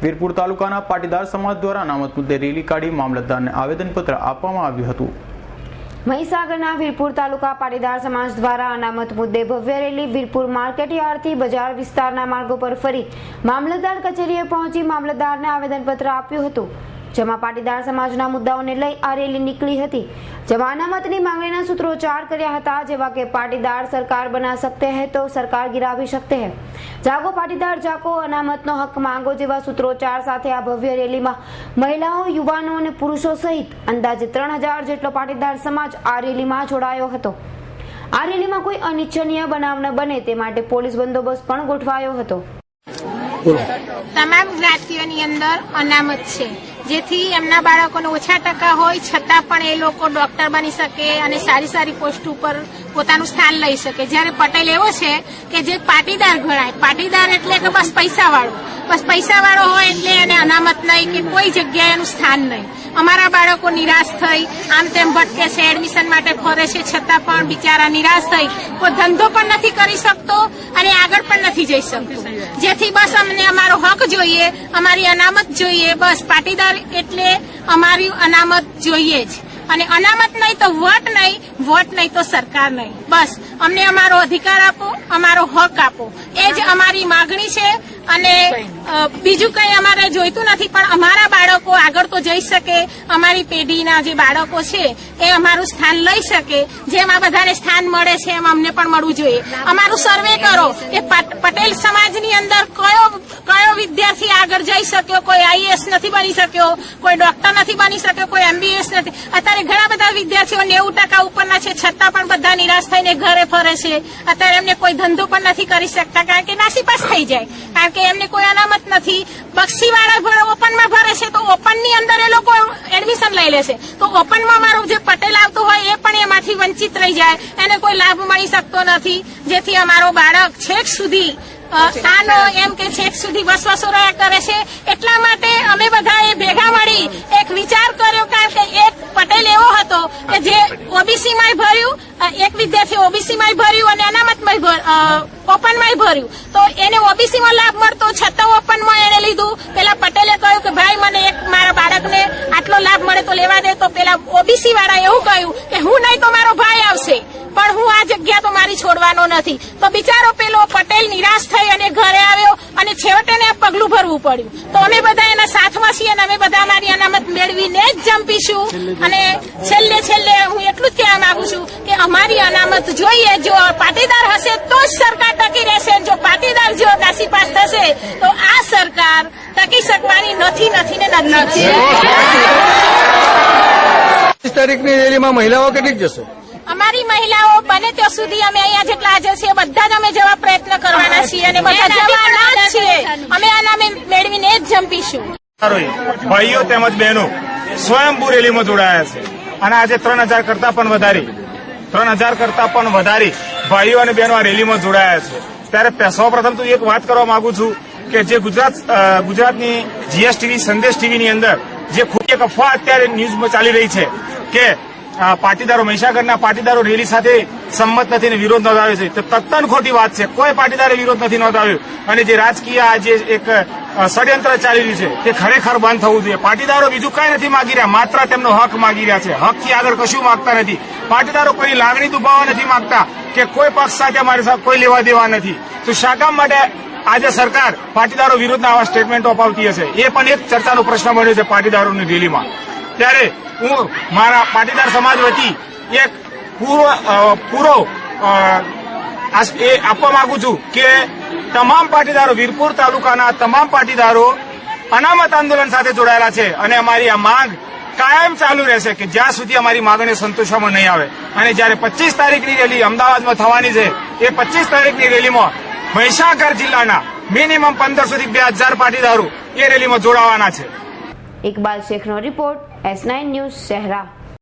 વીરપુર તાલુકાના પાટીદાર સમાજ દ્વારા અનામત મુદ્દે રેલી કાઢી મામલતદારને આવેદનપત્ર આપવામાં આવ્યું હતું। મહીસાગરના વીરપુર તાલુકા પાટીદાર સમાજ દ્વારા અનામત મુદ્દે ભવ્ય રેલી વીરપુર માર્કેટયાર્ડથી બજાર વિસ્તારના માર્ગો પર ફરી મામલતદાર કચેરીએ પહોંચી મામલતદારને આવેદનપત્ર આપ્યું હતું, જેમાં પાટીદાર સમાજના મુદ્દાઓને લઈ આ રેલી નીકળી હતી, જેમાં અનામતની માંગણીના સૂત્રોચ્ચાર કર્યા હતા, જેવા કે પાટીદાર સરકાર બના सकते हैं तो सरकार गिरा भी सकते हैं, जागो पाटीदार जागो, अनामतनो हक मांगो जेवा सूत्रोच्चार સાથે આ ભવ્ય રેલીમાં મહિલાઓ, યુવાનો અને પુરુષો સહિત અંદાજે 3000 જેટલો પાટીદાર સમાજ આ રેલીમાં જોડાયો હતો। આ રેલીમાં કોઈ અનિચ્છનીય બનાવ ન બને તે માટે પોલીસ બંદોબસ્ત પણ ગોઠવાયો હતો। તમામ જ્ઞાતિઓની અંદર અનામત છે, જેથી એમના બાળકોને ઓછા ટકા હોય છતાં પણ એ લોકો ડોક્ટર બની શકે અને સારી સારી પોસ્ટ ઉપર પોતાનું સ્થાન લઈ શકે। જ્યારે પટેલ એવો છે કે જે પાટીદાર ગણાય, પાટીદાર એટલે કે બસ પૈસાવાળો હોય એટલે એને અનામત નહીં કે કોઈ જગ્યાએ એનું સ્થાન નહીં। અમારા બાળકો નિરાશ થઈ આમ તેમ ભટકે છે, એડમિશન માટે ફરે છે, છતાં પણ બિચારા નિરાશ થઈ કોઈ ધંધો પણ નથી કરી શકતો અને આગળ પણ નથી જઈ શકતો, જેથી બસ અમને અમારો હક જોઈએ, અમારી અનામત જોઈએ। બસ પાટીદાર એટલે અમારી અનામત જોઈએ જ, અને અનામત નહીં તો વોટ નહીં તો સરકાર નહીં। બસ અમને અમારો અધિકાર આપો, અમારો હક આપો, એ જ અમારી માગણી છે। અને બીજું કંઈ અમારે જોઈતું નથી, પણ અમારા બાળકો આગળ તો જઈ શકે, અમારી પેઢીના જે બાળકો છે એ અમારું સ્થાન લઈ શકે। જેમ આ બધાને સ્થાન મળે છે એમ અમને પણ મળવું જોઈએ। અમારું સર્વે કરો કે પટેલ સમાજની અંદર કયો વિદ્યાર્થી આગળ જઈ શક્યો, કોઈ આઈએએસ નથી બની શક્યો, કોઈ ડોક્ટર નથી બની શક્યો, કોઈ એમબીબીએસ નથી। અત્યારે ઘણા બધા વિદ્યાર્થીઓ 90% ઉપરના છે, છતાં પણ બધા નિરાશ થઈને ઘરે ફરે છે। અત્યારે એમને કોઈ ધંધો પણ નથી કરી શકતા, કારણ કે નાસીપાસ થઈ જાય, કારણ કે એમને કોઈ અનામત નથી। બક્ષીવાળા ઓપનમાં ભરે છે તો ઓપનની અંદર એ લોકો એડમિશન લઈ લેશે, તો ઓપનમાં મારો જે પટેલ આવતો હોય એ પણ એમાંથી વંચિત રહી જાય, એને કોઈ લાભ મળી શકતો નથી, જેથી અમારો બાળક છેક સુધી આનો એમ કે છેક સુધી વસવાસો રહ્યા કરે છે। એટલા માટે અમે બધાએ ભેગા મળી એક વિચાર કર્યો, કારણ કે એક પટેલ એવો હતો કે જે ઓબીસીમાં ભર્યું, એક વિદ્યાર્થી ઓબીસીમાં ભર્યું અને અનામતમાં ઓપનમાં ભર્યું, તો એને ઓબીસીમાં લાભ મળતો છતાં ઓપનમાં એને લીધું। પેલા પટેલે કહ્યું કે ભાઈ મને એક મારા બાળકને આટલો લાભ મળે તો લેવા દે, તો પેલા ઓબીસી વાળા એવું કહ્યું કે હું નહીં તો મારો ભાઈ આવશે, પણ હું આ જગ્યા તો મારી છોડવાનો નથી। તો બિચારો પેલો પટેલ નિરાશ થઈ અને ઘરે આવ્યો અને છેવટે એને પગલું ભરવું પડ્યું। તો અમે બધા એના સાથમાં છીએ અને અમે બધા અમારી અનામત મેળવીને જ જંપીશું। અને છેલ્લે હું એટલું જ કહેવા માંગુ છું કે અમારી અનામત જોઈએ। જો પાટીદાર હશે તો જ સરકાર ટકી રહેશે, જો પાટીદાર જો નાસીપાસ થશે તો આ સરકાર ટકી શકવાની નથી ને નથી। 30 તારીખની રેલીમાં મહિલાઓ કેટલીક જશે? અમારી મહિલાઓ બને ત્યાં સુધી અમે અહીંયા જેટલા હાજર છીએ બધા જ અમે જવા પ્રયત્ન કરવાના છીએ અને બધા જવાના જ છીએ। અમે અનામે મેળવીને જ જંપીશું। ભાઈઓ તેમજ બહેનો સ્વયંભૂ રેલીમાં જોડાયા છે અને આજે 3000 કરતા પણ વધારે ભાઈઓ અને બહેનો આ રેલીમાં જોડાયા છે। ત્યારે સૌપ્રથમ તો એક વાત કરવા માંગુ છું કે જે ગુજરાતની જીએસટીવી સંદેશ ટીવીની અંદર જે ખોટી એક અફવા અત્યારે ન્યૂઝમાં ચાલી રહી છે કે પાટીદારો મહીસાગરના પાટીદારો રેલી સાથે સંમત નથી અને વિરોધ નોંધાવ્યો છે, તો તદ્દન ખોટી વાત છે। કોઈ પાટીદારે વિરોધ નથી નોંધાવ્યો અને જે રાજકીય આજે એક ષડયંત્ર ચાલી રહ્યું છે તે ખરેખર બંધ થવું જોઈએ। પાટીદારો બીજું કઈ નથી માગી રહ્યા, માત્ર તેમનો હક માગી રહ્યા છે। હકથી આગળ કશું માગતા નથી। પાટીદારો કોઈ લાગણી દુભાવવા નથી માગતા કે કોઈ પક્ષ સાથે અમારી સાથે કોઈ લેવા દેવા નથી। તો શા કામ માટે આજે સરકાર પાટીદારો વિરુદ્ધના આવા સ્ટેટમેન્ટો અપાવતી હશે, એ પણ એક ચર્ચાનો પ્રશ્ન બન્યો છે પાટીદારોની રેલીમાં। ત્યારે હું મારા પાટીદાર સમાજ વતી એક પૂરો એ આપવા માંગુ છું કે તમામ પાટીદારો, વીરપુર તાલુકાના તમામ પાટીદારો અનામત આંદોલન સાથે જોડાયેલા છે અને અમારી આ માંગ કાયમ ચાલુ રહેશે કે જ્યાં સુધી અમારી માંગણી સંતોષવામાં નહીં આવે। અને જયારે 25 તારીખની રેલી અમદાવાદમાં થવાની છે, એ 25 તારીખની રેલીમાં મહીસાગર જિલ્લાના મિનિમમ 1500 થી 2000 પાટીદારો એ રેલીમાં જોડાવાના છે। ઇકબાલ શેખનો રિપોર્ટ, S9 ન્યૂઝ, શહેરા।